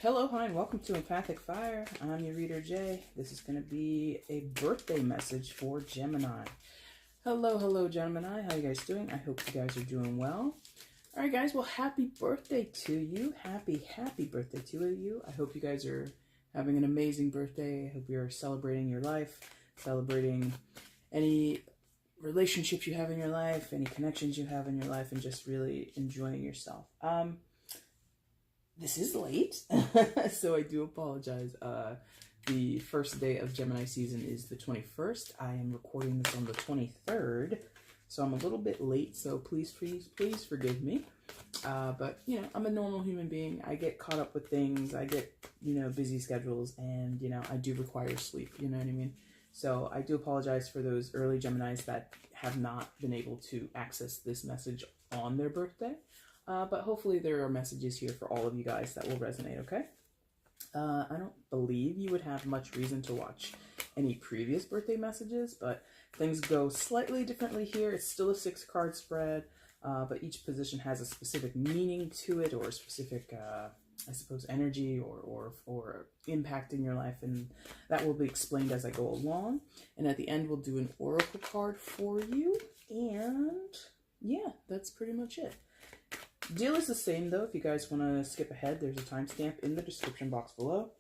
Hello, hi, and welcome to EmpathicFire. I'm your reader, Jay. This is going to be a birthday message for Gemini. Hello, Gemini. How you guys doing? I hope you guys are doing well. All right, guys. Well, happy birthday to you. Happy birthday to you. I hope you guys are having an amazing birthday. I hope you're celebrating your life, celebrating any relationships you have in your life, any connections you have in your life, and just really enjoying yourself. This is late, so I do apologize. The first day of Gemini season is the 21st. I am recording this on the 23rd, so I'm a little bit late, so please forgive me. But, you know, I'm a normal human being. I get caught up with things. I get, busy schedules, and, I do require sleep, you know what I mean? So I do apologize for those early Geminis that have not been able to access this message on their birthday. But hopefully there are messages here for all of you guys that will resonate, okay? I don't believe you would have much reason to watch any previous birthday messages, but things go slightly differently here. It's still a 6-card spread, but each position has a specific meaning to it, or a specific, I suppose, energy or impact in your life, and that will be explained as I go along. And at the end, we'll do an oracle card for you, and yeah, that's pretty much it. Deal is the same though. If you guys want to skip ahead, there's a timestamp in the description box below.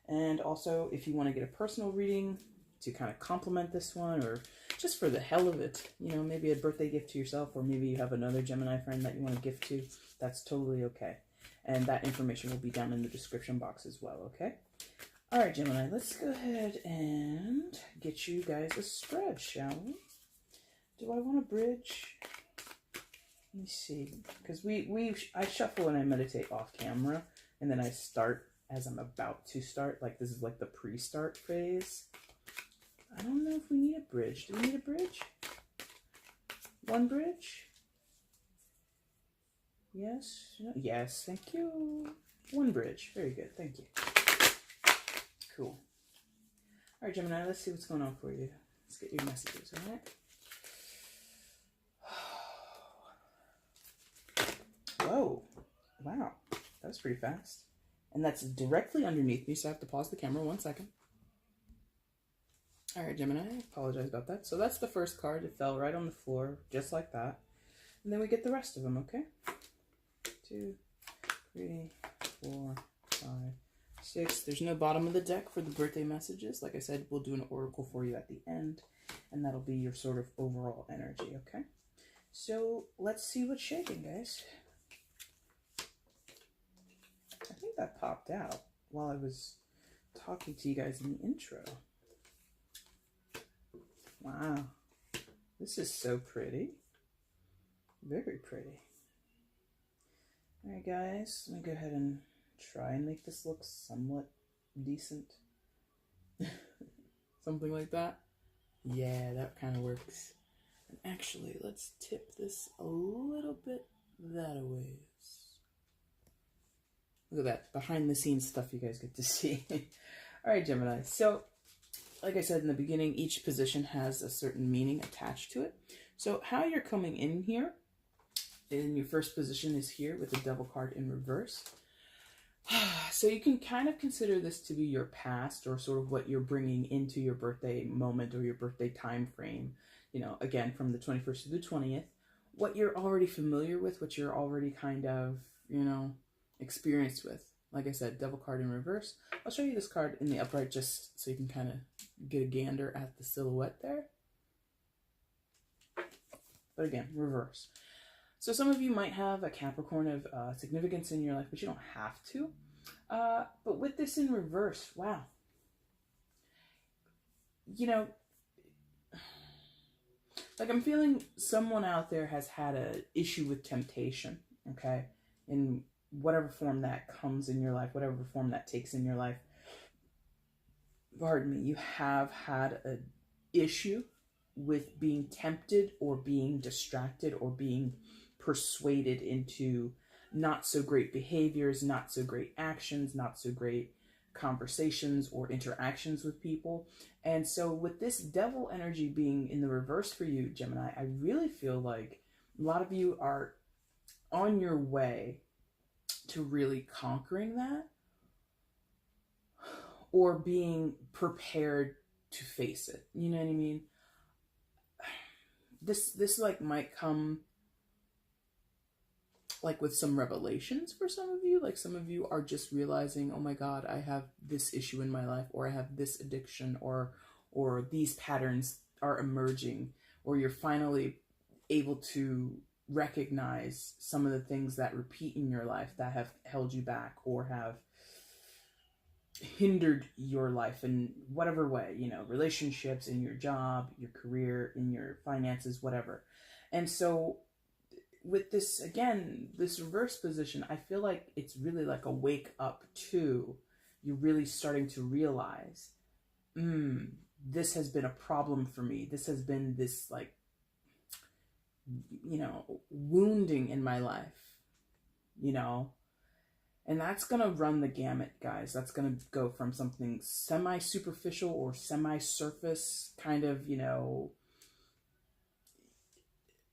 And also, if you want to get a personal reading to kind of complement this one, or just for the hell of it, maybe a birthday gift to yourself, or maybe you have another Gemini friend that you want to gift to, that's totally okay. And that information will be down in the description box as well, okay? All right, Gemini, let's go ahead and get you guys a spread, shall we? Do I want a bridge? Let me see, because I shuffle and I meditate off camera, and then I start as I'm about to start. Like, this is like the pre-start phase. I don't know if we need a bridge. Do we need a bridge? One bridge? Yes? No? Yes, thank you. One bridge. Very good, thank you. Cool. All right, Gemini, let's see what's going on for you. Let's get your messages, all right? Oh, wow, that was pretty fast. And that's directly underneath me, so I have to pause the camera 1 second. All right, Gemini, I apologize about that. So that's the first card. It fell right on the floor, just like that. And then we get the rest of them, okay? 2, 3, 4, 5, 6. There's no bottom of the deck for the birthday messages. Like I said, we'll do an oracle for you at the end, and that'll be your sort of overall energy, okay? So let's see what's shaking, guys. I think that popped out while I was talking to you guys in the intro. Wow. This is so pretty. Very pretty. All right, guys. Let me go ahead and try and make this look somewhat decent. Something like that. Yeah, that kind of works. And actually, let's tip this a little bit that a ways. Look at that, behind the scenes stuff you guys get to see. All right, Gemini. So, like I said in the beginning, each position has a certain meaning attached to it. So how you're coming in here, in your first position is here with the Devil card in reverse. So you can kind of consider this to be your past, or sort of what you're bringing into your birthday moment or your birthday time frame. Again, from the 21st to the 20th, what you're already familiar with, what you're already kind of, experienced with. Like I said, Devil card in reverse. I'll show you this card in the upright just so you can kind of get a gander at the silhouette there. But again, reverse. So some of you might have a Capricorn of significance in your life, but you don't have to. But with this in reverse, wow. Like, I'm feeling someone out there has had an issue with temptation, okay? In whatever form that comes in your life, whatever form that takes in your life. Pardon me, you have had an issue with being tempted or being distracted or being persuaded into not so great behaviors, not so great actions, not so great conversations or interactions with people. And so with this Devil energy being in the reverse for you, Gemini, I really feel like a lot of you are on your way to really conquering that, or being prepared to face it. You know what I mean? This like might come like with some revelations for some of you. Like some of you are just realizing, oh my God, I have this issue in my life, or I have this addiction, or these patterns are emerging, or you're finally able to recognize some of the things that repeat in your life that have held you back or have hindered your life in whatever way, you know, relationships, in your job, your career, in your finances, whatever. And so with this, again, this reverse position, I feel like it's really like a wake up to you really starting to realize, this has been a problem for me. This has been this, like, you know, wounding in my life, you know, and that's going to run the gamut, guys. That's going to go from something semi-superficial or semi-surface kind of, you know,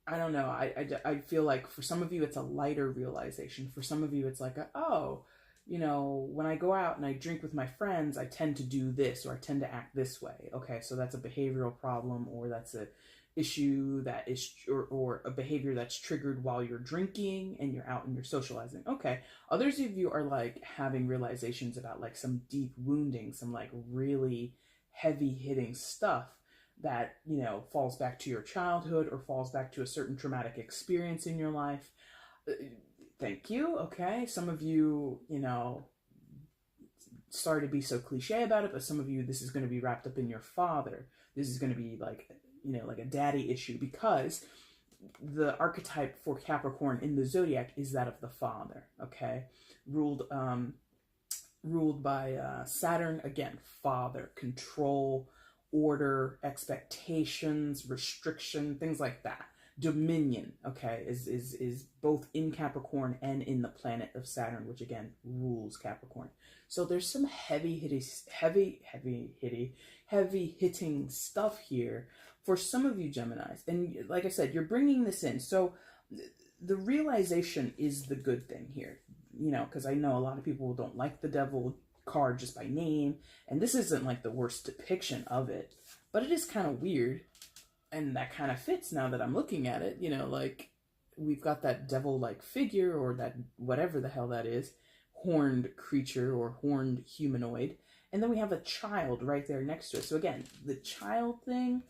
I don't know. I feel like for some of you, it's a lighter realization. For some of you, it's like, oh, you know, when I go out and I drink with my friends, I tend to do this, or I tend to act this way. Okay, so that's a behavioral problem, or that's a issue that is, or a behavior that's triggered while you're drinking and you're out and you're socializing. Okay, others of you are like having realizations about like some deep wounding, some like really heavy hitting stuff that, you know, falls back to your childhood or falls back to a certain traumatic experience in your life. Thank you. Okay. Some of you, you know, sorry to be so cliche about it, but some of you, this is going to be wrapped up in your father. This is going to be like, you know, like a daddy issue, because the archetype for Capricorn in the Zodiac is that of the father. Okay. Ruled by Saturn, again, father, control, order, expectations, restriction, things like that. Dominion, okay, is both in Capricorn and in the planet of Saturn, which again rules Capricorn. So there's some heavy hitting stuff here for some of you Geminis. And like I said, you're bringing this in. So the realization is the good thing here, you know, because I know a lot of people don't like the devil card just by name, and this isn't like the worst depiction of it, but it is kind of weird, and that kind of fits now that I'm looking at it. You know, like we've got that devil like figure, or that whatever the hell that is, horned creature or horned humanoid, and then we have a child right there next to it. So again, the child thing,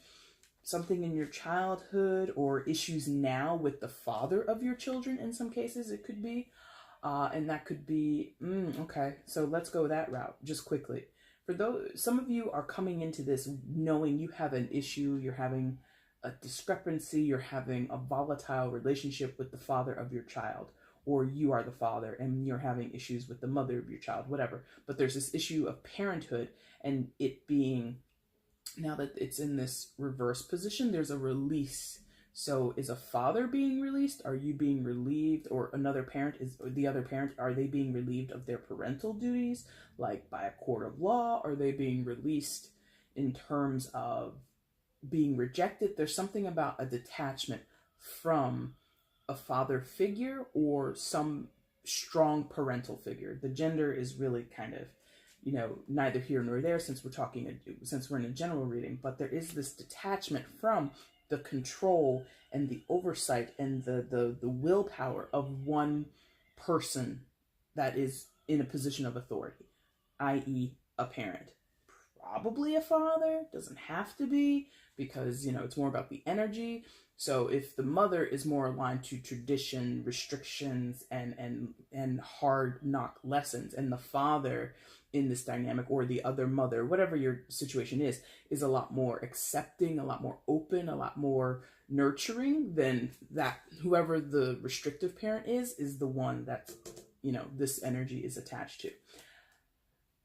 something in your childhood or issues now with the father of your children. In some cases it could be and that could be, okay, so let's go that route just quickly. For those, some of you are coming into this knowing you have an issue, you're having a discrepancy, you're having a volatile relationship with the father of your child, or you are the father and you're having issues with the mother of your child, whatever. But there's this issue of parenthood, and it being, now that it's in this reverse position, there's a release. So is a father being released? Are you being relieved? Or another parent, or the other parent, are they being relieved of their parental duties, like by a court of law? Are they being released in terms of being rejected? There's something about a detachment from a father figure or some strong parental figure. The gender is really kind of, you know, neither here nor there, since we're in a general reading, but there is this detachment from the control and the oversight and the willpower of one person that is in a position of authority, i.e. a parent. Probably a father, doesn't have to be, because, you know, it's more about the energy. So if the mother is more aligned to tradition, restrictions, and hard knock lessons, and the father in this dynamic, or the other mother, whatever your situation is a lot more accepting, a lot more open, a lot more nurturing, then that whoever the restrictive parent is the one that, you know, this energy is attached to.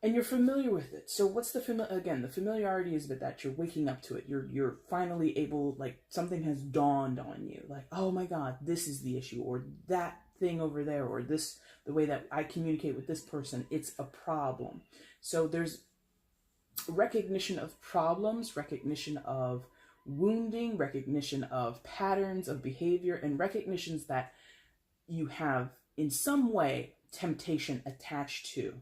And you're familiar with it. So what's the familiarity is that you're waking up to it. You're finally able, like something has dawned on you. Like, oh my God, this is the issue, or that thing over there, or this, the way that I communicate with this person, it's a problem. So there's recognition of problems, recognition of wounding, recognition of patterns of behavior, and recognitions that you have in some way temptation attached to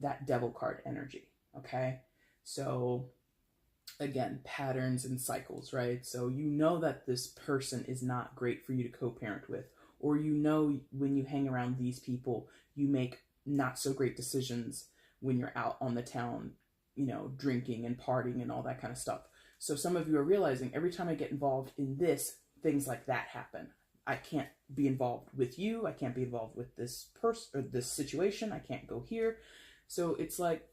that devil card energy. okay? So again, patterns and cycles, right? So you know that this person is not great for you to co-parent with, or you know when you hang around these people, you make not so great decisions when you're out on the town, you know, drinking and partying and all that kind of stuff. So some of you are realizing every time I get involved in this, things like that happen. I can't be involved with you. I can't be involved with this person or this situation. I can't go here. So it's like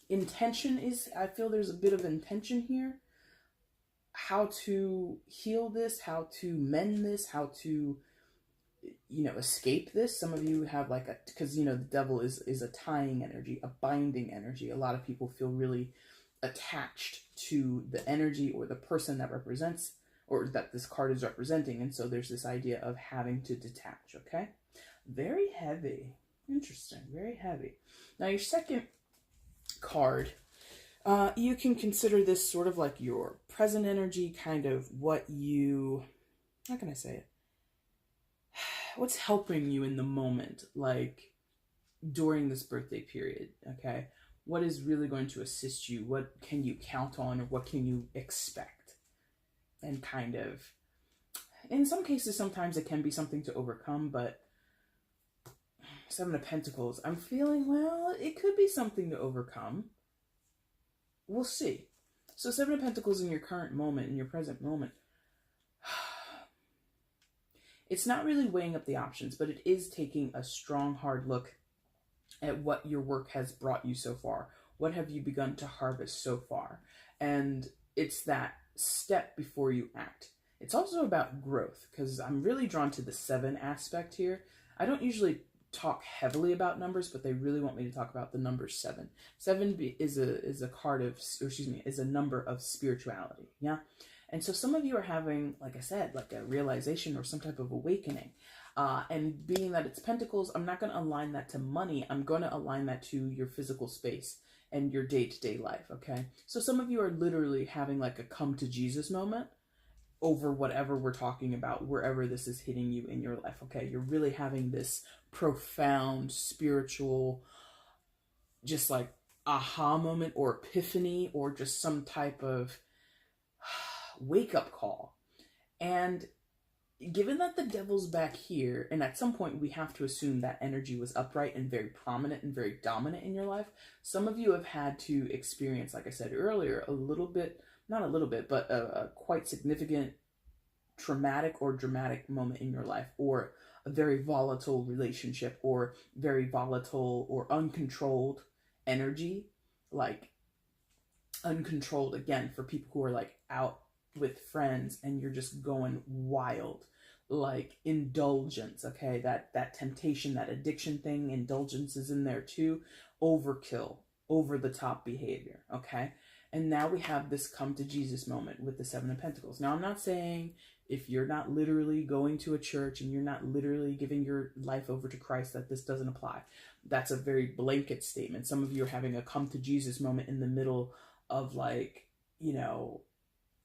intention is, I feel there's a bit of intention here. How to heal this, how to mend this, how to, you know, escape this. Some of you have like a, because, you know, the devil is a tying energy, a binding energy. A lot of people feel really attached to the energy or the person that represents, or that this card is representing. And so there's this idea of having to detach, okay? Very heavy. Interesting, very heavy. Now your second card, you can consider this sort of like your present energy, kind of what you, how can I say it? What's helping you in the moment, like during this birthday period, okay? What is really going to assist you? What can you count on, or what can you expect? And kind of, in some cases, sometimes it can be something to overcome, but Seven of Pentacles, I'm feeling, well, it could be something to overcome. We'll see. So Seven of Pentacles in your current moment, in your present moment, it's not really weighing up the options, but it is taking a strong, hard look at what your work has brought you so far. What have you begun to harvest so far? And it's that step before you act. It's also about growth, because I'm really drawn to the 7 aspect here. I don't usually talk heavily about numbers, but they really want me to talk about the number 7. 7 is a card of, or excuse me, is a number of spirituality. Yeah. And so some of you are having, like I said, like a realization or some type of awakening. And being that it's Pentacles, I'm not going to align that to money. I'm going to align that to your physical space and your day-to-day life, okay? So some of you are literally having like a come to Jesus moment over whatever we're talking about, wherever this is hitting you in your life, okay? You're really having this profound spiritual, just like aha moment or epiphany, or just some type of wake-up call. And given that the devil's back here, and at some point we have to assume that energy was upright and very prominent and very dominant in your life, some of you have had to experience, like I said earlier, a little bit, not a little bit, but a quite significant traumatic or dramatic moment in your life, or a very volatile relationship, or very volatile or uncontrolled energy, like uncontrolled, again, for people who are like out with friends and you're just going wild, like indulgence, okay? That temptation, that addiction thing, indulgence is in there too. Overkill, over the top behavior, okay? And now we have this come to Jesus moment with the 7 of Pentacles. Now, I'm not saying if you're not literally going to a church and you're not literally giving your life over to Christ that this doesn't apply. That's a very blanket statement. Some of you are having a come to Jesus moment in the middle of, like, you know,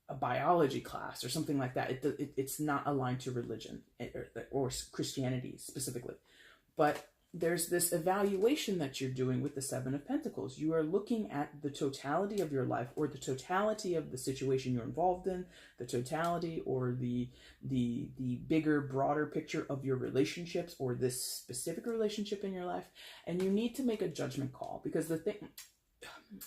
a biology class or something like that. It's not aligned to religion or Christianity specifically. But there's this evaluation that you're doing with the 7 of Pentacles. You are looking at the totality of your life, or the totality of the situation you're involved in, the totality or the bigger, broader picture of your relationships, or this specific relationship in your life. And you need to make a judgment call, because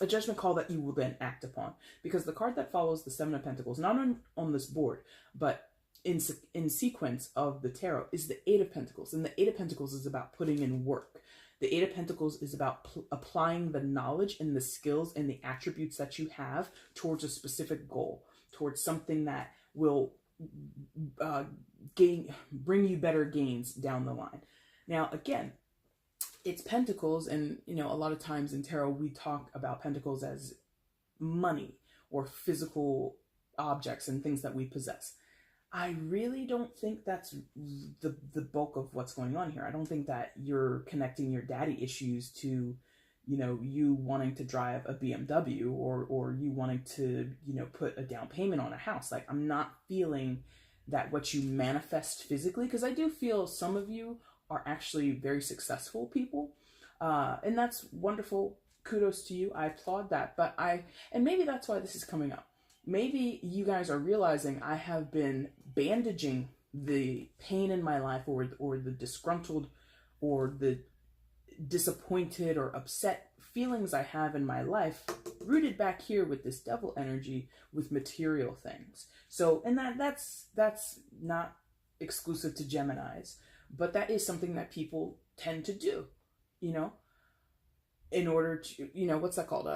a judgment call that you will then act upon, because the card that follows the 7 of Pentacles, not on this board, but in sequence of the tarot, is the 8 of Pentacles. And the 8 of Pentacles is about putting in work. The 8 of Pentacles is about applying the knowledge and the skills and the attributes that you have towards a specific goal, towards something that will bring you better gains down the line. Now, again, it's Pentacles, and, you know, a lot of times in tarot, we talk about Pentacles as money or physical objects and things that we possess. I really don't think that's the bulk of what's going on here. I don't think that you're connecting your daddy issues to, you know, you wanting to drive a BMW or you wanting to, you know, put a down payment on a house. Like, I'm not feeling that what you manifest physically, because I do feel some of you are actually very successful people. And that's wonderful. kudos to you. I applaud that. But and maybe that's why this is coming up. Maybe you guys are realizing I have been bandaging the pain in my life, or the disgruntled or the disappointed or upset feelings I have in my life, rooted back here with this devil energy, with material things. So, and that's not exclusive to Geminis, but that is something that people tend to do, you know, in order to, you know, what's that called?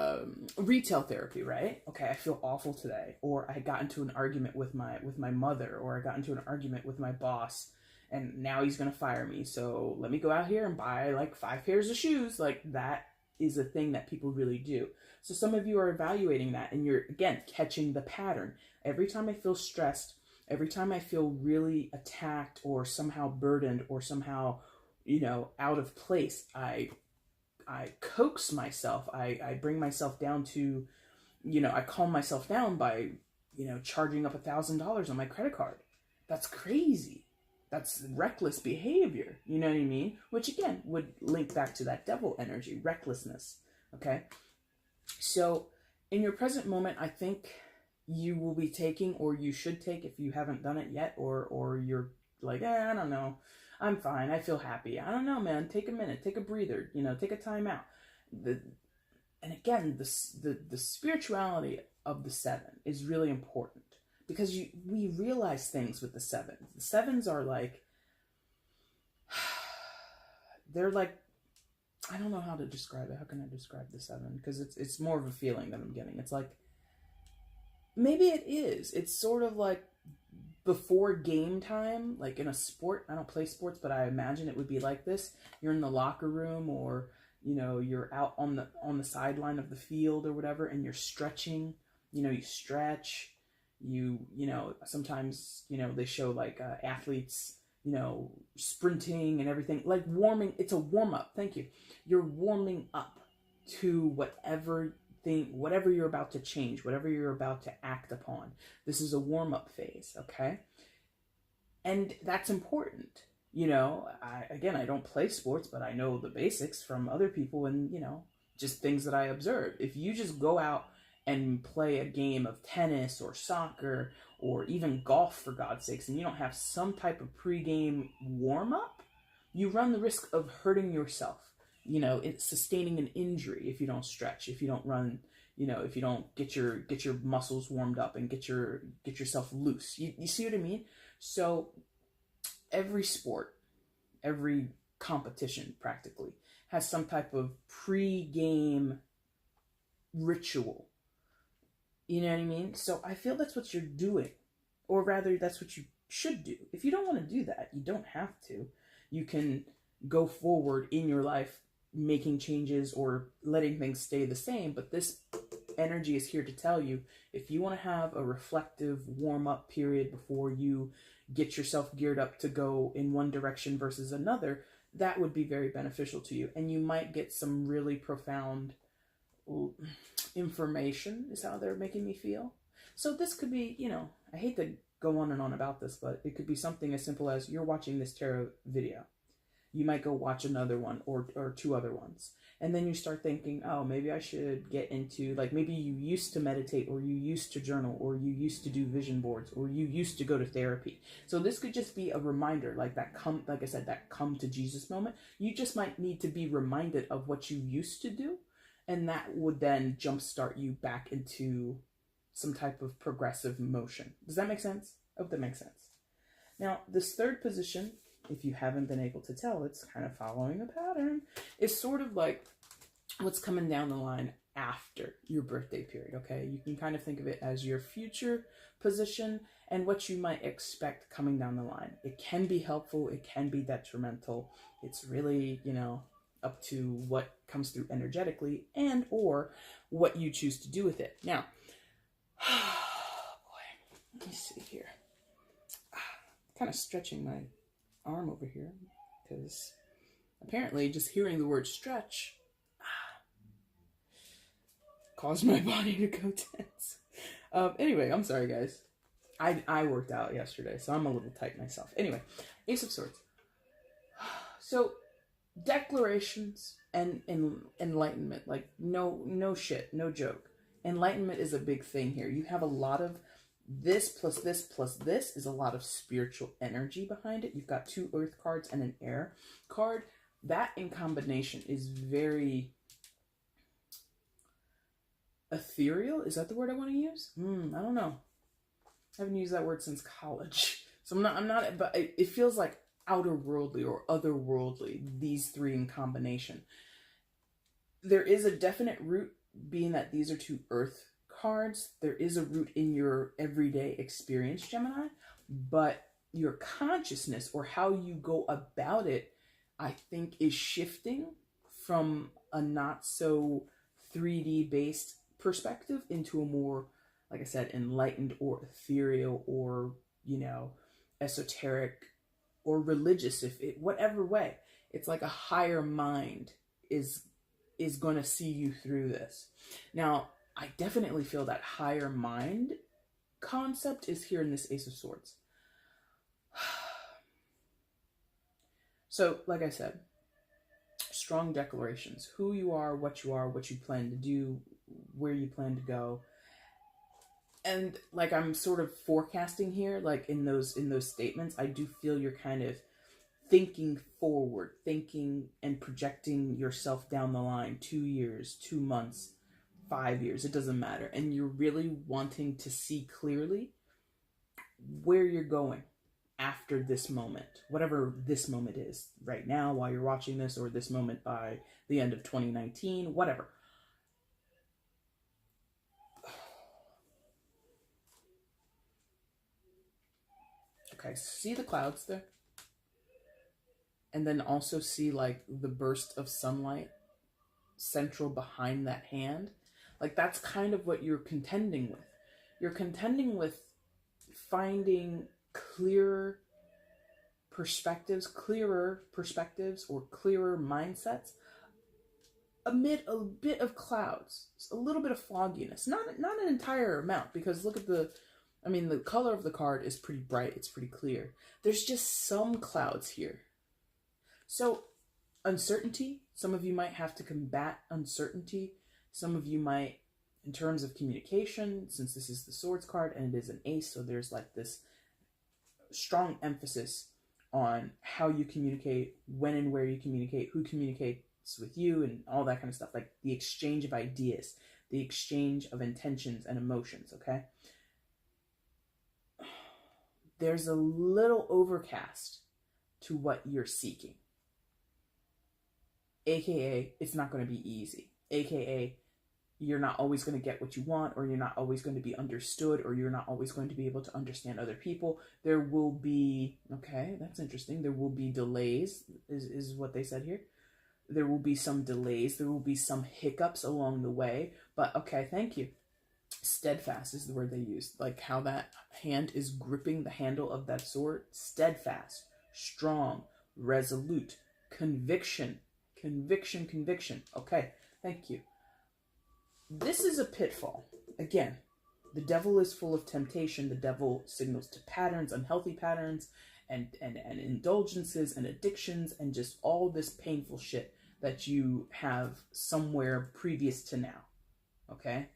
Retail therapy, right? Okay, I feel awful today, or I got into an argument with my mother, or I got into an argument with my boss, and now he's gonna fire me. So let me go out here and buy like 5 pairs of shoes. Like, that is a thing that people really do. So some of you are evaluating that, and you're, again, catching the pattern. Every time I feel stressed, every time I feel really attacked or somehow burdened or somehow, you know, out of place, I coax myself. I bring myself down to, you know, I calm myself down by, you know, charging up $1,000 on my credit card. That's crazy. That's reckless behavior. You know what I mean? Which again would link back to that devil energy, recklessness. Okay. So in your present moment, I think you will be taking, or you should take if you haven't done it yet, or you're like, I don't know. I'm fine. I feel happy. I don't know, man. Take a minute. Take a breather. You know, take a time out. And again, the spirituality of the 7 is really important, because we realize things with the 7s. The 7s are like, they're like, I don't know how to describe it. How can I describe the 7? Because it's more of a feeling that I'm getting. It's like, maybe it is. It's sort of like before game time, like in a sport. I don't play sports, but I imagine it would be like this. You're in the locker room, or, you know, you're out on the sideline of the field or whatever, and you're stretching. You know, you stretch. You know, sometimes, you know, they show like athletes, you know, sprinting and everything, like warming. It's a warm up. Thank you. You're warming up to whatever you're about to change, whatever you're about to act upon. This is a warm-up phase, okay? And that's important. You know, I don't play sports, but I know the basics from other people, and, you know, just things that I observe. If you just go out and play a game of tennis or soccer or even golf, for God's sakes, and you don't have some type of pre-game warm-up, you run the risk of hurting yourself. You know, it's sustaining an injury if you don't stretch, if you don't run, you know, if you don't get your muscles warmed up and get yourself loose. You see what I mean? So every sport, every competition practically has some type of pre-game ritual. You know what I mean? So I feel that's what you're doing, or rather that's what you should do. If you don't want to do that, you don't have to. You can go forward in your life making changes or letting things stay the same, but this energy is here to tell you, if you want to have a reflective warm-up period before you get yourself geared up to go in one direction versus another, that would be very beneficial to you, and you might get some really profound information, is how they're making me feel. So this could be, you know, I hate to go on and on about this, but it could be something as simple as you're watching this tarot video. You might go watch another one or 2 other ones. And then you start thinking, oh, maybe I should get into, like, maybe you used to meditate, or you used to journal, or you used to do vision boards, or you used to go to therapy. So this could just be a reminder, like that like I said, that come to Jesus moment. You just might need to be reminded of what you used to do. And that would then jumpstart you back into some type of progressive motion. Does that make sense? I hope that makes sense. Now, this 3rd position, if you haven't been able to tell, it's kind of following a pattern. It's sort of like what's coming down the line after your birthday period, okay? You can kind of think of it as your future position and what you might expect coming down the line. It can be helpful. It can be detrimental. It's really, you know, up to what comes through energetically and or what you choose to do with it. Now, boy, let me see here. Kind of stretching my arm over here, because apparently just hearing the word stretch caused my body to go tense. Anyway, I'm sorry, guys. I worked out yesterday, so I'm a little tight myself. Anyway, Ace of Swords. So declarations and enlightenment. Like, no shit, no joke. Enlightenment is a big thing here. You have a lot of this plus this plus this is a lot of spiritual energy behind it. You've got 2 earth cards and an air card. That in combination is very ethereal. Is that the word I want to use? I don't know. I haven't used that word since college. So I'm not, but it feels like outer worldly or otherworldly, these 3 in combination. There is a definite root, being that these are 2 earth cards. There is a root in your everyday experience, Gemini, but your consciousness or how you go about it, I think, is shifting from a not so 3D based perspective into a more, like I said, enlightened or ethereal or, esoteric or religious, whatever way. It's like a higher mind is going to see you through this. Now, I definitely feel that higher mind concept is here in this Ace of Swords. So, like I said, strong declarations. Who you are, what you plan to do, where you plan to go. And like I'm sort of forecasting here, like in those statements, I do feel you're kind of thinking forward, thinking and projecting yourself down the line, 2 years, 2 months, 5 years, it doesn't matter. And you're really wanting to see clearly where you're going after this moment, whatever this moment is right now while you're watching this, or this moment by the end of 2019, whatever. Okay, see the clouds there? And then also see like the burst of sunlight central behind that hand. Like that's kind of what you're contending with. You're contending with finding clearer perspectives or clearer mindsets amid a bit of clouds, a little bit of fogginess, not an entire amount, because look at the color of the card is pretty bright, it's pretty clear. There's just some clouds here. So uncertainty, some of you might have to combat uncertainty. Some of you might, in terms of communication, since this is the Swords card and it is an ace, so there's like this strong emphasis on how you communicate, when and where you communicate, who communicates with you, and all that kind of stuff, like the exchange of ideas, the exchange of intentions and emotions, okay? There's a little overcast to what you're seeking. AKA, it's not going to be easy. AKA, you're not always going to get what you want, or you're not always going to be understood, or you're not always going to be able to understand other people. There will be, okay, that's interesting. There will be delays, is what they said here. There will be some delays. There will be some hiccups along the way. But okay, thank you. Steadfast is the word they used. Like how that hand is gripping the handle of that sword. Steadfast, strong, resolute, conviction. Okay, thank you. This is a pitfall. Again, the devil is full of temptation. The devil signals to patterns, unhealthy patterns, and indulgences and addictions, and just all this painful shit that you have somewhere previous to now. Okay?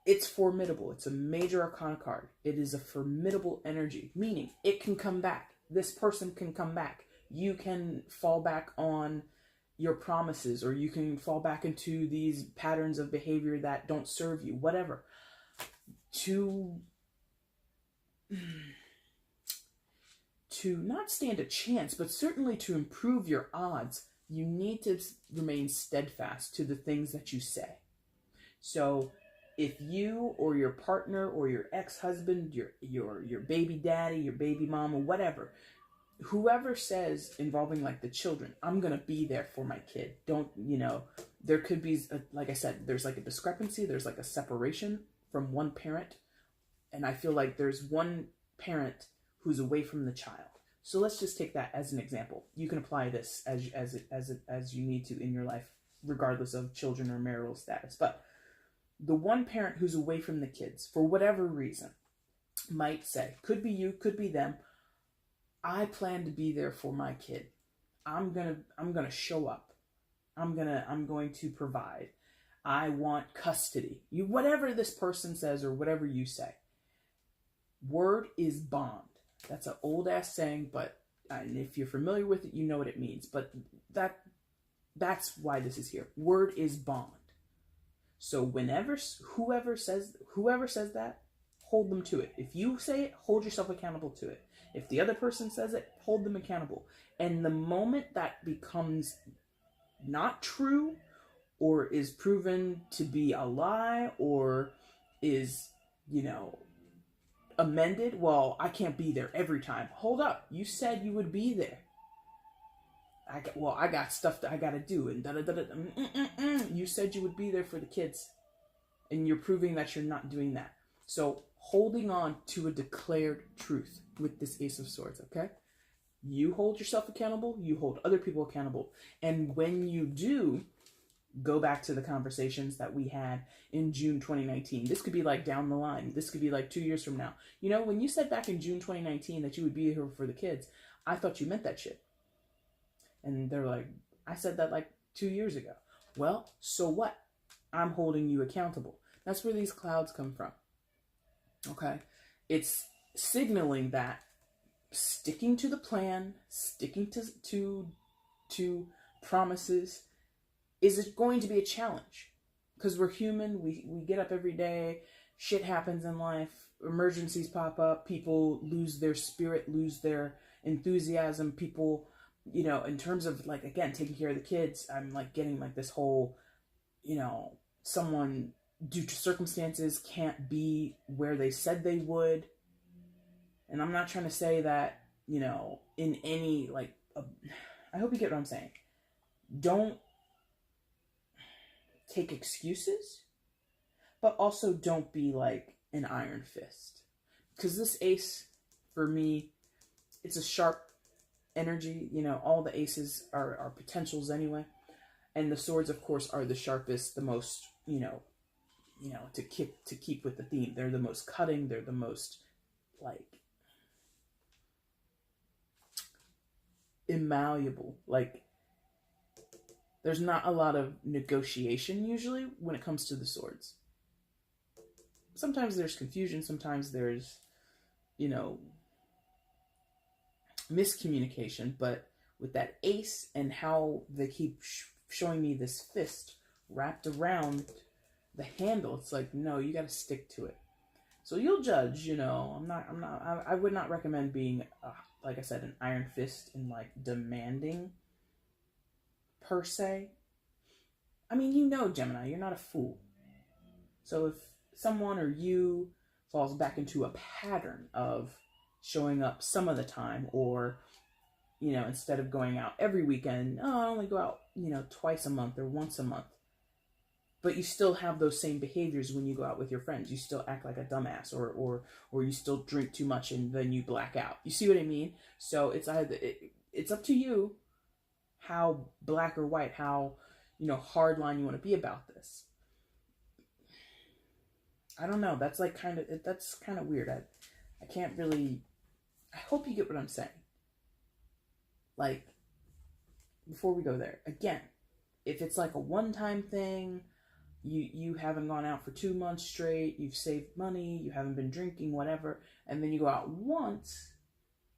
It's formidable. It's a major arcana card. It is a formidable energy, meaning it can come back. This person can come back. You can fall back on your promises, or you can fall back into these patterns of behavior that don't serve you, whatever. To not stand a chance, but certainly to improve your odds, you need to remain steadfast to the things that you say. So if you or your partner or your ex-husband, your baby daddy, your baby mama, whatever, whoever says, involving like the children, I'm going to be there for my kid. Don't, there could be, like I said, there's like a discrepancy. There's like a separation from one parent. And I feel like there's one parent who's away from the child. So let's just take that as an example. You can apply this as you need to in your life, regardless of children or marital status. But the one parent who's away from the kids, for whatever reason, might say, could be you, could be them, I plan to be there for my kid. I'm gonna show up. I'm going to provide. I want custody. You, whatever this person says or whatever you say. Word is bond. That's an old ass saying, but and if you're familiar with it, you know what it means. But that's why this is here. Word is bond. So whoever says that, hold them to it. If you say it, hold yourself accountable to it. If the other person says it, hold them accountable. And the moment that becomes not true, or is proven to be a lie, or is, amended, well, I can't be there every time. Hold up. You said you would be there. I got stuff that I gotta do, and You said you would be there for the kids, and you're proving that you're not doing that. So holding on to a declared truth with this Ace of Swords, okay? You hold yourself accountable, you hold other people accountable. And when you do, go back to the conversations that we had in June 2019. This could be like down the line. This could be like 2 years from now. When you said back in June 2019 that you would be here for the kids, I thought you meant that shit. And they're like, I said that like 2 years ago. Well, so what? I'm holding you accountable. That's where these clouds come from. Okay? It's signaling that sticking to the plan, sticking to promises, is it going to be a challenge? Because we're human. We get up every day. Shit happens in life. Emergencies pop up. People lose their spirit, lose their enthusiasm. People, in terms of, like, again, taking care of the kids, I'm like getting like this whole, someone due to circumstances can't be where they said they would. And I'm not trying to say that, in any, I hope you get what I'm saying. Don't take excuses, but also don't be like an iron fist. Because this ace, for me, it's a sharp energy. All the aces are potentials anyway. And the swords, of course, are the sharpest, the most, to keep with the theme. They're the most cutting. They're the most, immalleable. There's not a lot of negotiation usually when it comes to the swords. Sometimes there's confusion. Sometimes there's, miscommunication. But with that ace and how they keep showing me this fist wrapped around the handle, it's like, no, you got to stick to it. So you'll judge, I would not recommend being, like I said, an iron fist and demanding per se. I mean, Gemini, you're not a fool. So if someone or you falls back into a pattern of showing up some of the time, or, instead of going out every weekend, I only go out, twice a month or once a month. But you still have those same behaviors when you go out with your friends. You still act like a dumbass, or you still drink too much and then you black out. You see what I mean? So it's it's up to you how black or white, how, hard line you want to be about this. I don't know. That's kind of weird. I can't really, I hope you get what I'm saying. Before we go there, again, if it's a one-time thing, you haven't gone out for 2 months straight, you've saved money, you haven't been drinking, whatever, and then you go out once,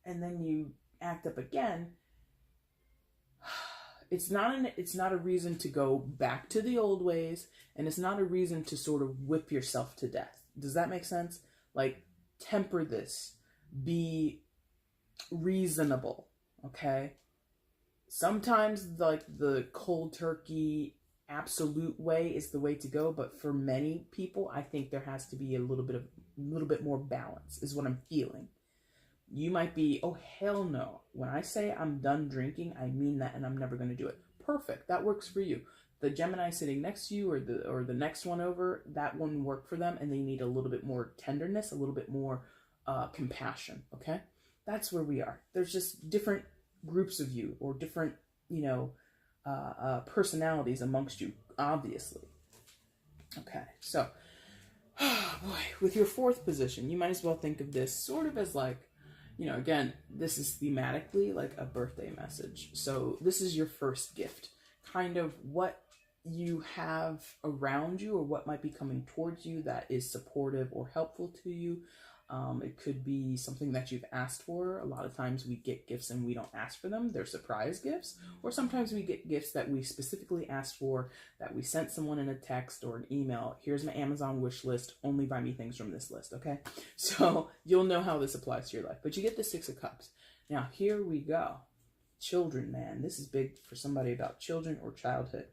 and then you act up again, it's not a reason to go back to the old ways, and it's not a reason to sort of whip yourself to death. Does that make sense? Temper this. Be reasonable, okay? Sometimes, the cold turkey absolute way is the way to go, but for many people, I think there has to be a little bit more balance, is what I'm feeling. You might be, oh hell no, when I say I'm done drinking, I mean that, and I'm never going to do it. Perfect, that works for you. The Gemini sitting next to you, or the next one over, that wouldn't work for them, and they need a little bit more tenderness, a little bit more compassion. Okay, that's where we are. There's just different groups of you, or different personalities amongst you, obviously. Okay, so, oh boy, with your fourth position, you might as well think of this sort of as you know, again, this is thematically like a birthday message. So this is your first gift, kind of what you have around you or what might be coming towards you that is supportive or helpful to you. It could be something that you've asked for. A lot of times we get gifts and we don't ask for them. They're surprise gifts. Or sometimes we get gifts that we specifically asked for, that we sent someone in a text or an email. Here's my Amazon wish list. Only buy me things from this list, okay? So you'll know how this applies to your life. But you get the Six of Cups. Now, here we go. Children, man. This is big for somebody about children or childhood.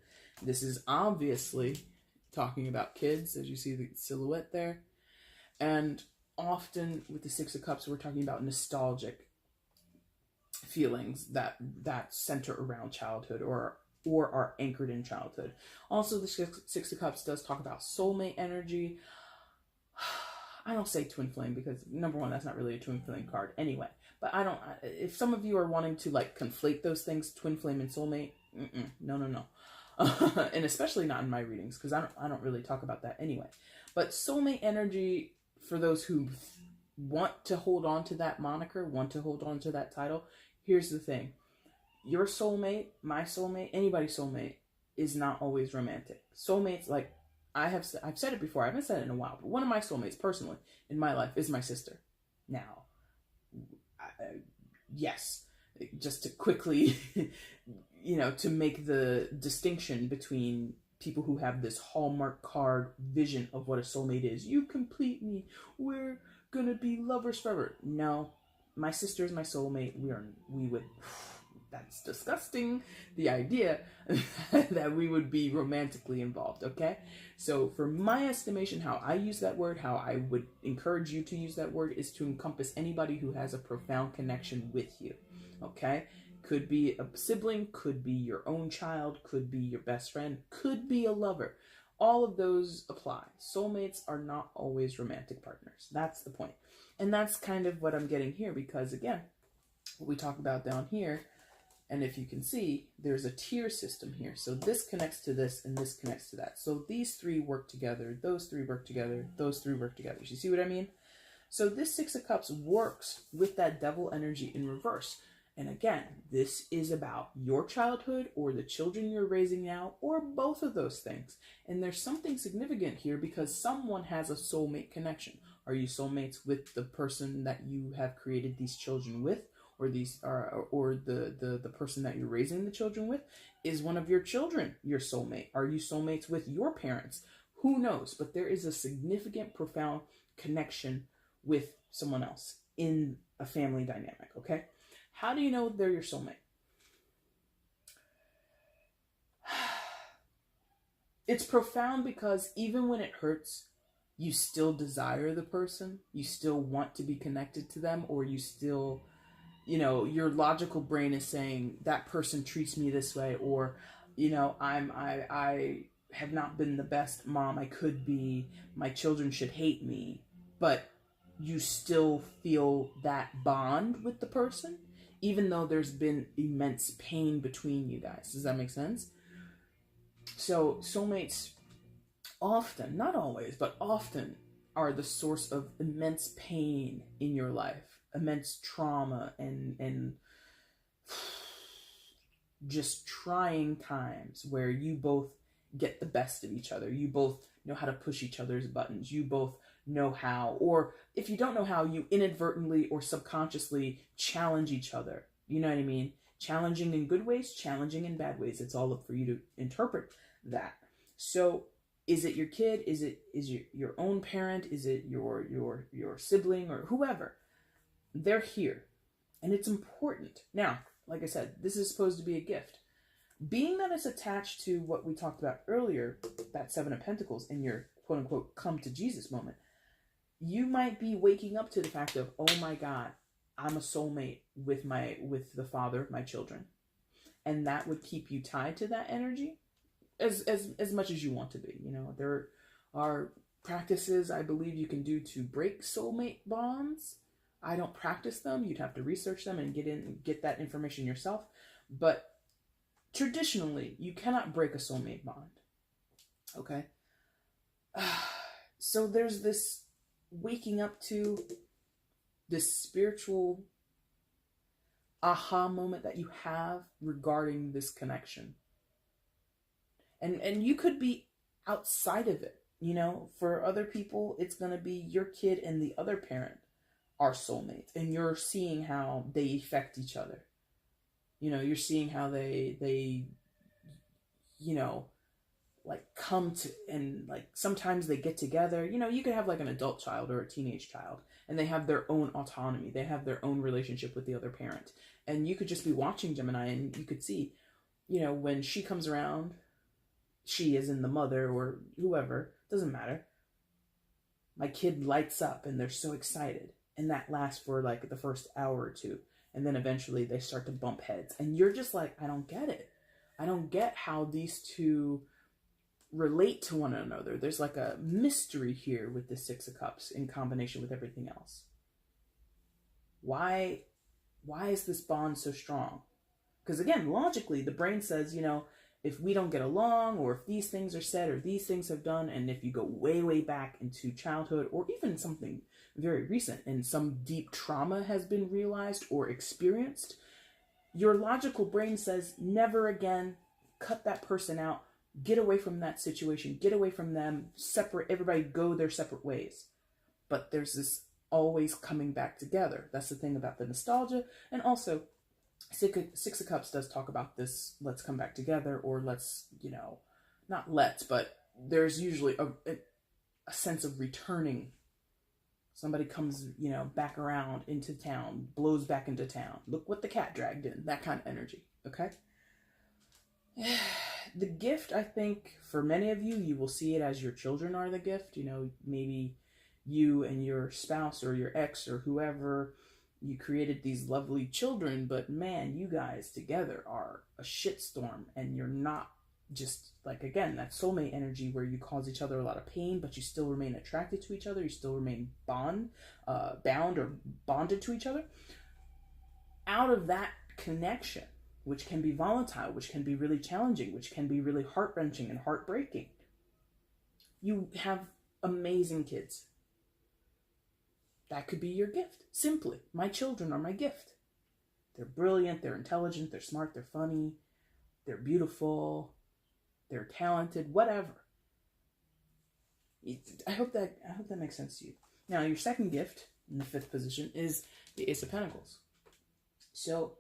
This is obviously talking about kids, as you see the silhouette there. And often with the Six of Cups, we're talking about nostalgic feelings that center around childhood or are anchored in childhood. Also, the Six of Cups does talk about soulmate energy. I don't say twin flame because, number one, that's not really a twin flame card anyway. But if some of you are wanting to like conflate those things, twin flame and soulmate, no. And especially not in my readings, because I don't really talk about that anyway. But soulmate energy, for those who want to hold on to that moniker, want to hold on to that title, here's the thing. Your soulmate, my soulmate, anybody's soulmate is not always romantic. Soulmates, like I've said it before, I haven't said it in a while, but one of my soulmates personally in my life is my sister. Now, yes, just to quickly, you know, to make the distinction between people who have this Hallmark card vision of what a soulmate is. You complete me. We're gonna be lovers forever. No, my sister is my soulmate. That's disgusting. The idea that we would be romantically involved, okay? So for my estimation, how I use that word, how I would encourage you to use that word is to encompass anybody who has a profound connection with you, okay? Could be a sibling, could be your own child, could be your best friend, could be a lover. All of those apply. Soulmates are not always romantic partners. That's the point. And that's kind of what I'm getting here because, again, what we talk about down here, and if you can see, there's a tier system here. So this connects to this and this connects to that. So these three work together, those three work together, those three work together. You see what I mean? So this Six of Cups works with that devil energy in reverse. And again, this is about your childhood or the children you're raising now or both of those things. And there's something significant here because someone has a soulmate connection. Are you soulmates with the person that you have created these children with? Or the person that you're raising the children with? Is one of your children your soulmate? Are you soulmates with your parents? Who knows? But there is a significant, profound connection with someone else in a family dynamic, okay? How do you know they're your soulmate? It's profound because even when it hurts, you still desire the person. You still want to be connected to them, or you still, you know, your logical brain is saying that person treats me this way, or, you know, I have not been the best mom I could be. My children should hate me, but you still feel that bond with the person, even though there's been immense pain between you guys. Does that make sense? So soulmates often, not always, but often are the source of immense pain in your life, immense trauma, and just trying times where you both get the best of each other. You both know how to push each other's buttons. You both know how, or if you don't know how, you inadvertently or subconsciously challenge each other. You know what I mean? Challenging in good ways, challenging in bad ways. It's all up for you to interpret that. So is it your kid? Is it your own parent? Is it your sibling or whoever? They're here. And it's important. Now, like I said, this is supposed to be a gift. Being that it's attached to what we talked about earlier, that Seven of Pentacles, in your quote unquote come to Jesus moment, you might be waking up to the fact of, oh my God, I'm a soulmate with the father of my children. And that would keep you tied to that energy as much as you want to be. You know, there are practices I believe you can do to break soulmate bonds. I don't practice them. You'd have to research them and get that information yourself. But traditionally, you cannot break a soulmate bond. Okay? So there's this waking up to this spiritual aha moment that you have regarding this connection. And you could be outside of it. You know, for other people, it's going to be your kid and the other parent are soulmates, and you're seeing how they affect each other. You know, you're seeing how they you know, like come to, and like sometimes they get together. You know, you could have like an adult child or a teenage child, and they have their own autonomy. They have their own relationship with the other parent. And you could just be watching Gemini, and you could see, you know, when she comes around, she is in the mother or whoever, doesn't matter. My kid lights up and they're so excited. And that lasts for like the first hour or two. And then eventually they start to bump heads. And you're just like, I don't get it. I don't get how these two relate to one another. There's like a mystery here with the Six of Cups in combination with everything else. Why is this bond so strong? Because again, logically, the brain says, you know, if we don't get along, or if these things are said, or these things have done, and if you go way, way back into childhood, or even something very recent, and some deep trauma has been realized or experienced, your logical brain says, never again, cut that person out, get away from that situation, get away from them, separate, everybody go their separate ways. But there's this always coming back together. That's the thing about the nostalgia. And also, Six of Cups does talk about this, let's come back together, or let's, you know, not let's, but there's usually a sense of returning. Somebody comes, you know, back around into town, blows back into town. Look what the cat dragged in, that kind of energy, okay? The gift, I think, for many of you, you will see it as your children are the gift. You know, maybe you and your spouse or your ex or whoever, you created these lovely children, but man, you guys together are a shitstorm, and you're not just like, again, that soulmate energy where you cause each other a lot of pain, but you still remain attracted to each other. You still remain bound or bonded to each other. Out of that connection, which can be volatile, which can be really challenging, which can be really heart-wrenching and heartbreaking, you have amazing kids. That could be your gift. Simply, my children are my gift. They're brilliant, they're intelligent, they're smart, they're funny, they're beautiful, they're talented, whatever. I hope that makes sense to you. Now, your second gift in the fifth position is the Ace of Pentacles. So,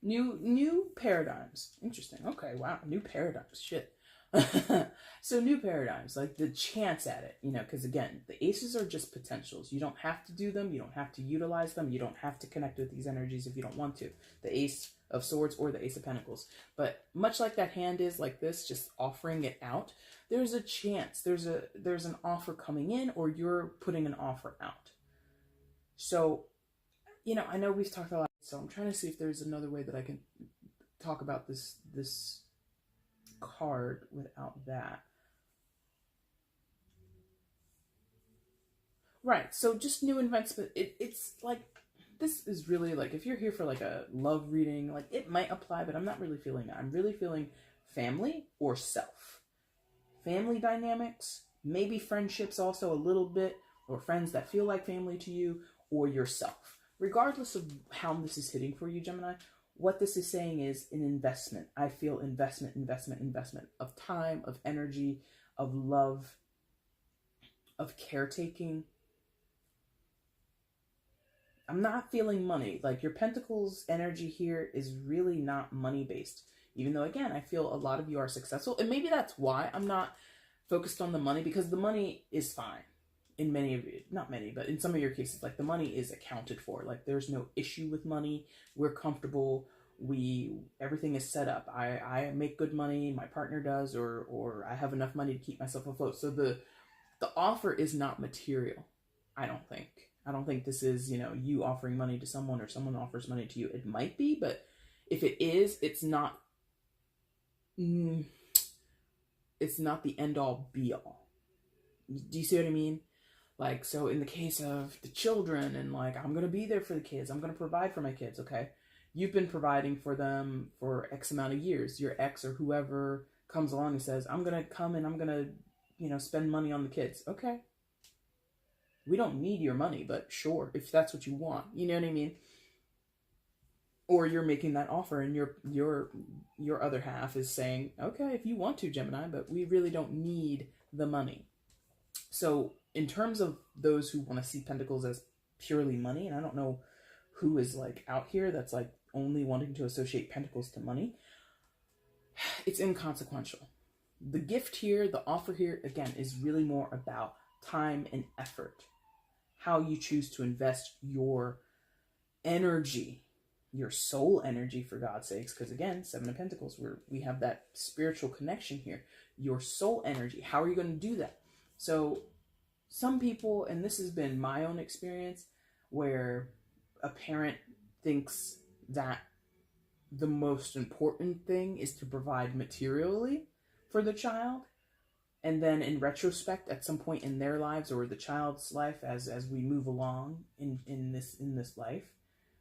new paradigms. Interesting. Okay, wow, new paradigms. Shit. So new paradigms, like the chance at it, you know, because again, the aces are just potentials. You don't have to do them. You don't have to utilize them. You don't have to connect with these energies if you don't want to. The Ace of Swords or the Ace of Pentacles. But much like that hand is like this, just offering it out, there's a chance. There's an offer coming in, or you're putting an offer out. So, you know, I know we've talked a lot, so I'm trying to see if there's another way that I can talk about this card without that. Right, so just new events, but it's like, this is really like, if you're here for like a love reading, like it might apply, but I'm not really feeling that. I'm really feeling family or self. Family dynamics, maybe friendships also a little bit, or friends that feel like family to you, or yourself. Regardless of how this is hitting for you, Gemini, what this is saying is an investment. I feel investment of time, of energy, of love, of caretaking. I'm not feeling money. Like your Pentacles energy here is really not money based. Even though, again, I feel a lot of you are successful. And maybe that's why I'm not focused on the money, because the money is fine. In many of you, not many, but in some of your cases, like the money is accounted for. Like there's no issue with money. We're comfortable. Everything is set up. I make good money. My partner does, or I have enough money to keep myself afloat. So the offer is not material. I don't think this is, you know, you offering money to someone or someone offers money to you. It might be, but if it is, it's not the end all be all. Do you see what I mean? Like, so in the case of the children, and like, I'm going to be there for the kids. I'm going to provide for my kids. Okay. You've been providing for them for X amount of years. Your ex or whoever comes along and says, I'm going to come and I'm going to spend money on the kids. Okay. We don't need your money, but sure, if that's what you want. You know what I mean? Or you're making that offer and your other half is saying, okay, if you want to, Gemini, but we really don't need the money. So in terms of those who want to see Pentacles as purely money, and I don't know who is like out here that's like only wanting to associate Pentacles to money, it's inconsequential. The gift here, the offer here, again, is really more about time and effort. How you choose to invest your energy, your soul energy, for God's sakes, because again, Seven of Pentacles, we have that spiritual connection here. Your soul energy, how are you going to do that? So some people, and this has been my own experience, where a parent thinks that the most important thing is to provide materially for the child, and then in retrospect, at some point in their lives or the child's life, as we move along in this life,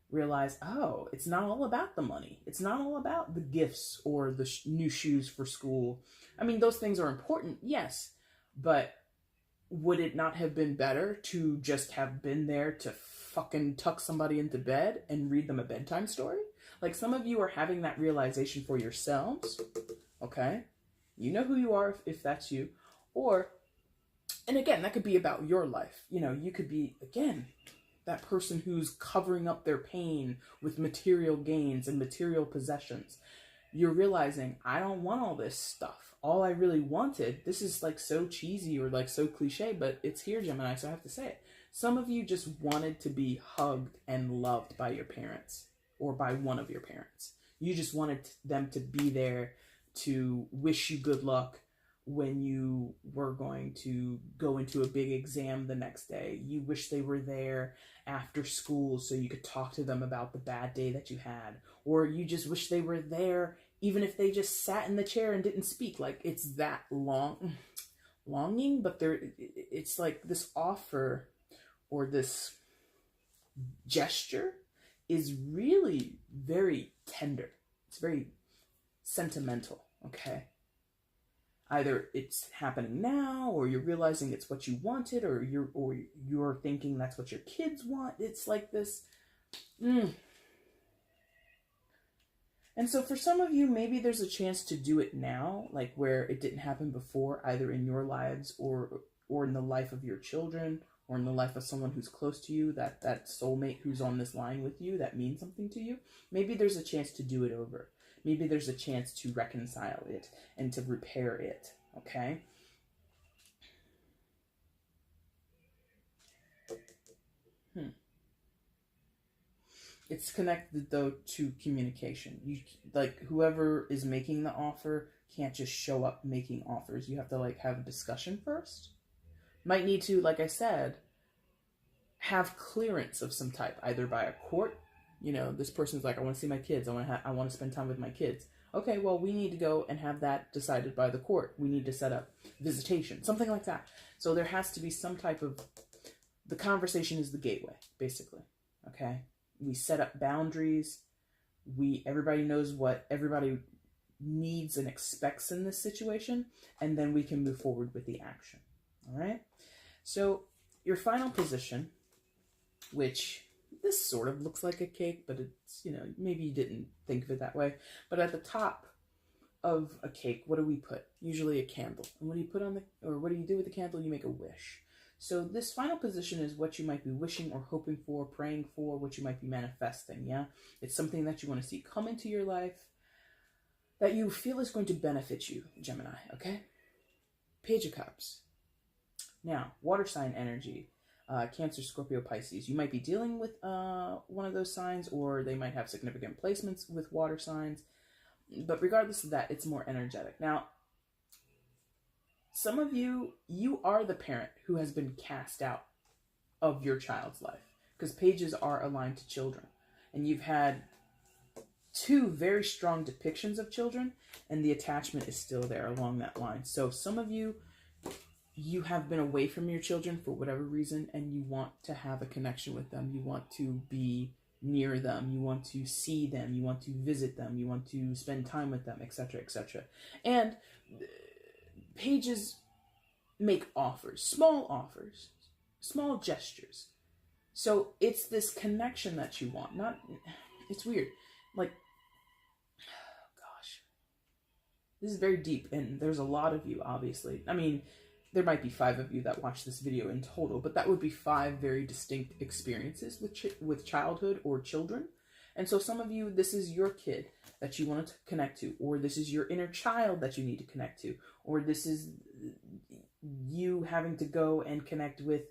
realize, oh, it's not all about the money. It's not all about the gifts or the new shoes for school. I mean, those things are important, yes, but would it not have been better to just have been there to fucking tuck somebody into bed and read them a bedtime story? Like, some of you are having that realization for yourselves, okay? You know who you are if that's you. Or, and again, that could be about your life. You could be, again, that person who's covering up their pain with material gains and material possessions. You're realizing, I don't want all this stuff. All I really wanted, this is like so cheesy or like so cliche, but it's here, Gemini, so I have to say it. Some of you just wanted to be hugged and loved by your parents or by one of your parents. You just wanted them to be there to wish you good luck when you were going to go into a big exam the next day. You wish they were there after school so you could talk to them about the bad day that you had. Or you just wish they were there even if they just sat in the chair and didn't speak. Like, it's that longing, but it's like this offer or this gesture is really very tender. It's very sentimental, okay? Either it's happening now, or you're realizing it's what you wanted, or you're thinking that's what your kids want. It's like this. And so for some of you, maybe there's a chance to do it now, like where it didn't happen before, either in your lives or in the life of your children, or in the life of someone who's close to you, that soulmate who's on this line with you, that means something to you. Maybe there's a chance to do it over. Maybe there's a chance to reconcile it and to repair it, okay? It's connected, though, to communication. Like, whoever is making the offer can't just show up making offers. You have to, like, have a discussion first. Might need to, like I said, have clearance of some type, either by a court. This person's like, I want to see my kids. I want to spend time with my kids. Okay, well, we need to go and have that decided by the court. We need to set up visitation, something like that. So there has to be some type of, the conversation is the gateway, basically, okay? We set up boundaries. Everybody knows what everybody needs and expects in this situation, and then we can move forward with the action, all right? So your final position, which this sort of looks like a cake, but it's, maybe you didn't think of it that way. But at the top of a cake, what do we put? Usually a candle. And what do you put on what do you do with the candle? You make a wish. So this final position is what you might be wishing or hoping for, praying for, what you might be manifesting, yeah? It's something that you want to see come into your life that you feel is going to benefit you, Gemini, okay? Page of Cups. Now, water sign energy. Cancer, Scorpio, Pisces. You might be dealing with one of those signs, or they might have significant placements with water signs. But regardless of that, it's more energetic. Now, some of you are the parent who has been cast out of your child's life, because pages are aligned to children. And you've had two very strong depictions of children, and the attachment is still there along that line. So some of you have been away from your children for whatever reason, and you want to have a connection with them. You want to be near them. You want to see them. You want to visit them. You want to spend time with them, etc., etc. And pages make offers, small gestures. So it's this connection that you want. Not, it's weird. Like, gosh, this is very deep, and there's a lot of you, obviously. I mean, there might be 5 of you that watch this video in total, but that would be 5 very distinct experiences with childhood or children. And so some of you, this is your kid that you want to connect to, or this is your inner child that you need to connect to, or this is you having to go and connect with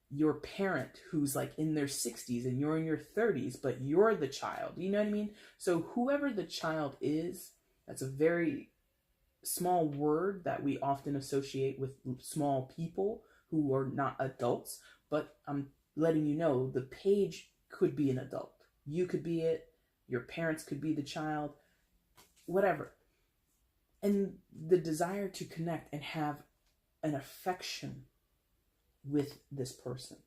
your parent who's like in their 60s and you're in your 30s, but you're the child. You know what I mean? So whoever the child is, that's a very small word that we often associate with small people who are not adults, but I'm letting you know the page could be an adult. You could be it, your parents could be the child, whatever. And the desire to connect and have an affection with this person,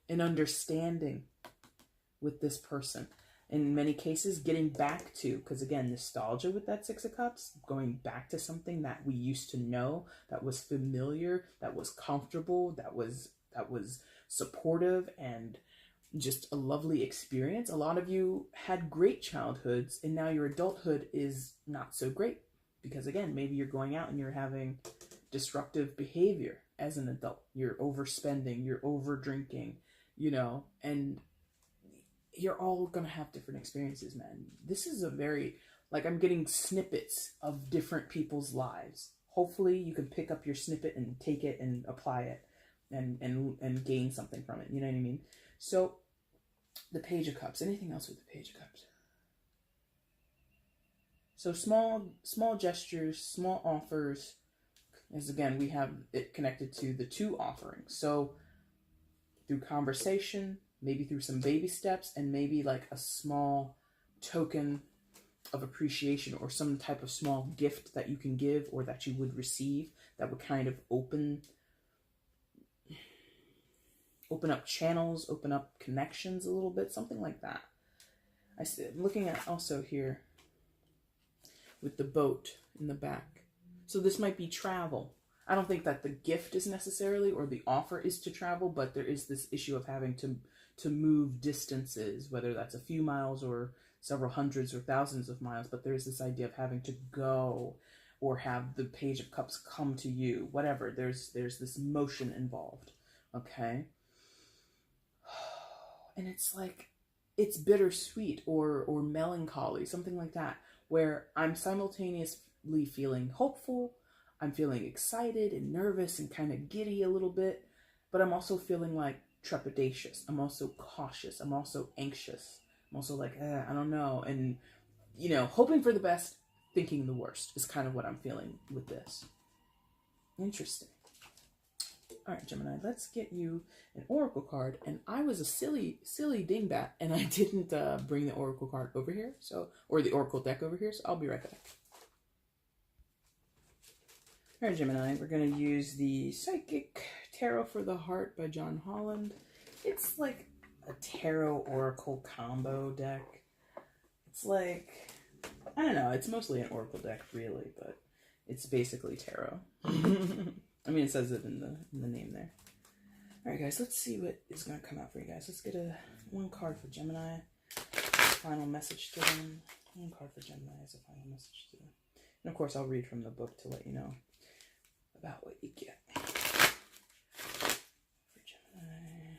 an understanding with this person. In many cases, getting back to, because again, nostalgia with that 6 of Cups, going back to something that we used to know, that was familiar, that was comfortable, that was supportive, and just a lovely experience. A lot of you had great childhoods, and now your adulthood is not so great. Because again, maybe you're going out and you're having disruptive behavior as an adult. You're overspending, you're over drinking, you know, and you're all gonna have different experiences, man. This is a very, like, I'm getting snippets of different people's lives. Hopefully you can pick up your snippet and take it and apply it and gain something from it. You know what I mean? So the Page of Cups. Anything else with the Page of Cups? So small gestures, small offers. As again, we have it connected to the 2 offerings. So through conversation, maybe through some baby steps, and maybe like a small token of appreciation or some type of small gift that you can give or that you would receive that would kind of open up channels, open up connections a little bit, something like that. I'm looking at also here with the boat in the back. So this might be travel. I don't think that the gift is necessarily, or the offer is to travel, but there is this issue of having to move distances, whether that's a few miles or several hundreds or thousands of miles, but there's this idea of having to go or have the Page of Cups come to you, whatever. There's this motion involved, okay? And it's like, it's bittersweet or melancholy, something like that, where I'm simultaneously feeling hopeful, I'm feeling excited and nervous and kind of giddy a little bit, but I'm also feeling like trepidatious. I'm also cautious. I'm also anxious. I'm also like, I don't know. And, you know, hoping for the best, thinking the worst is kind of what I'm feeling with this. Interesting. All right, Gemini, let's get you an oracle card. And I was a silly dingbat, and I didn't bring the oracle card over here, or the oracle deck over here, so I'll be right back. All right, Gemini, we're going to use the Psychic Tarot for the Heart by John Holland. It's like a tarot oracle combo deck. It's like, I don't know, it's mostly an oracle deck, really, but it's basically tarot. I mean, it says it in the name there. All right, guys, let's see what is going to come out for you guys. Let's get one card for Gemini. Final message to them. One card for Gemini as a final message to them. And, of course, I'll read from the book to let you know about what you get. For Gemini.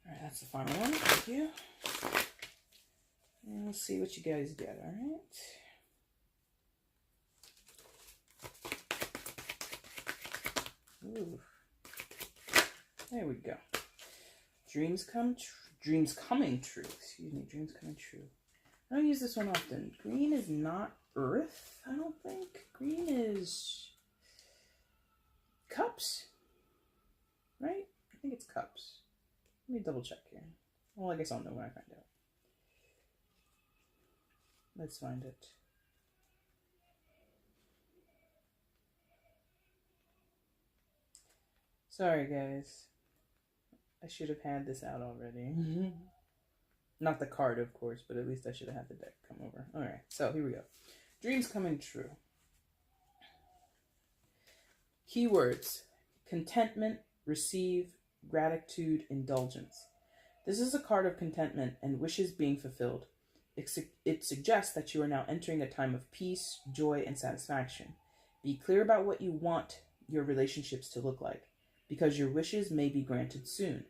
Alright, that's the final one. Thank you. And let's see what you guys get, alright? Ooh. There we go. Dreams coming true. Excuse me, dreams coming true. I don't use this one often. Green is not earth, I don't think. Green is cups, right? I think it's cups. Let me double check here. Well, I guess I'll know when I find out. Let's find it. Sorry, guys. I should have had this out already. Not the card, of course, but at least I should have had the deck come over. All right, so here we go. Dreams coming true. Keywords: contentment, receive, gratitude, indulgence. This is a card of contentment and wishes being fulfilled. It suggests that you are now entering a time of peace, joy, and satisfaction. Be clear about what you want your relationships to look like, because your wishes may be granted soon.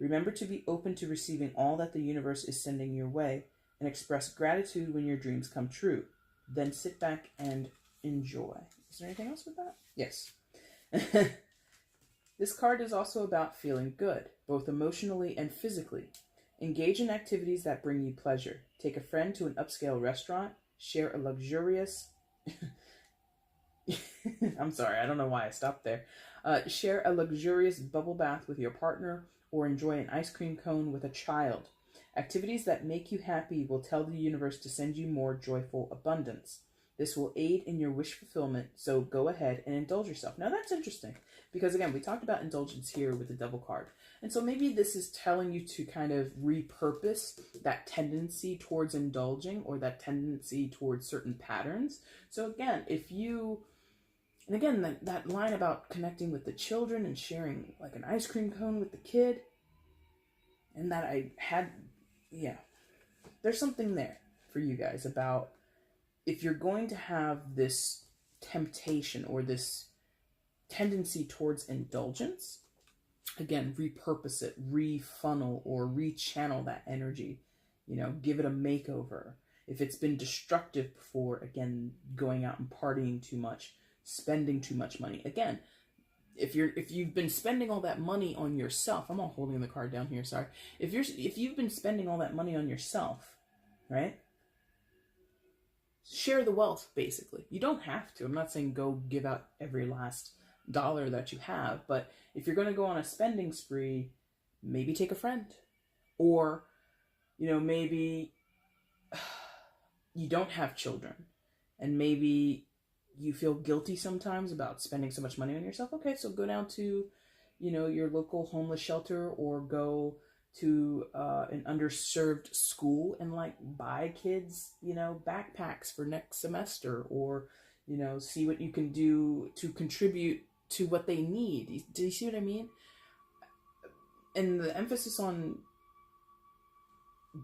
Remember to be open to receiving all that the universe is sending your way, and express gratitude when your dreams come true. Then sit back and enjoy. Is there anything else with that? Yes. This card is also about feeling good, both emotionally and physically. Engage in activities that bring you pleasure. Take a friend to an upscale restaurant. Share a luxurious... I'm sorry, I don't know why I stopped there. Share a luxurious bubble bath with your partner, or enjoy an ice cream cone with a child. Activities that make you happy will tell the universe to send you more joyful abundance. This will aid in your wish fulfillment, so go ahead and indulge yourself. Now that's interesting, because again, we talked about indulgence here with the Devil card. And so maybe this is telling you to kind of repurpose that tendency towards indulging, or that tendency towards certain patterns. So again, and again, that line about connecting with the children and sharing like an ice cream cone with the kid, and that I had, yeah, there's something there for you guys about if you're going to have this temptation or this tendency towards indulgence, again, repurpose it, refunnel or rechannel that energy, give it a makeover. If it's been destructive before, again, going out and partying too much, spending too much money. Again, if you've been spending all that money on yourself, I'm all holding the card down here, sorry. If you've been spending all that money on yourself, right? Share the wealth, basically. You don't have to. I'm not saying go give out every last dollar that you have, but if you're going to go on a spending spree, maybe take a friend. Or, maybe you don't have children, and maybe you feel guilty sometimes about spending so much money on yourself. Okay, so go down to, your local homeless shelter, or go to an underserved school and buy kids, backpacks for next semester, or, see what you can do to contribute to what they need. Do you see what I mean? And the emphasis on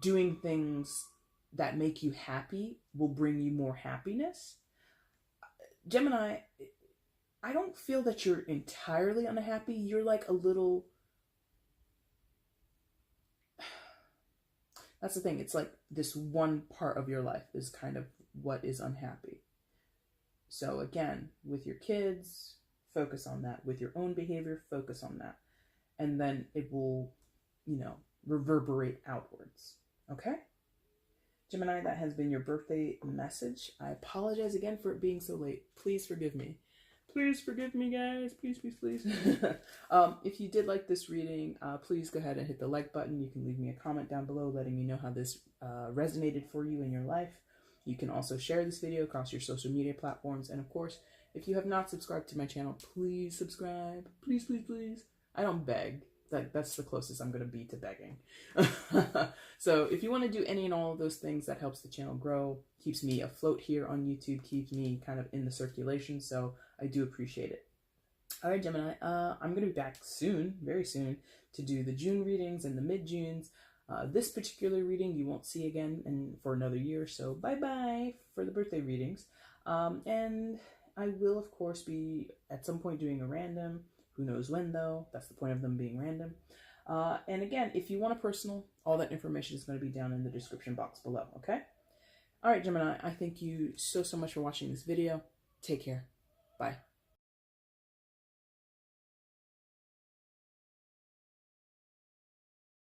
doing things that make you happy will bring you more happiness. Gemini, I don't feel that you're entirely unhappy. You're like a little... That's the thing. It's like this one part of your life is kind of what is unhappy. So again, with your kids, focus on that. With your own behavior, focus on that. And then it will, reverberate outwards. Okay? Gemini, that has been your birthday message. I apologize again for it being so late. Please forgive me. Please forgive me, guys. Please, please, please. If you did like this reading, please go ahead and hit the like button. You can leave me a comment down below letting me know how this resonated for you in your life. You can also share this video across your social media platforms. And of course, if you have not subscribed to my channel, please subscribe. Please, please, please. I don't beg. That's the closest I'm going to be to begging. So if you want to do any and all of those things, that helps the channel grow, keeps me afloat here on YouTube, keeps me kind of in the circulation. So I do appreciate it. All right, Gemini, I'm going to be back soon, very soon, to do the June readings and the mid-Junes. This particular reading you won't see again for another year. So bye-bye for the birthday readings. And I will, of course, be at some point doing a random. Who knows when, though? That's the point of them being random. And again, if you want a personal, all that information is going to be down in the description box below, okay? All right, Gemini, I thank you so much for watching this video. Take care. Bye.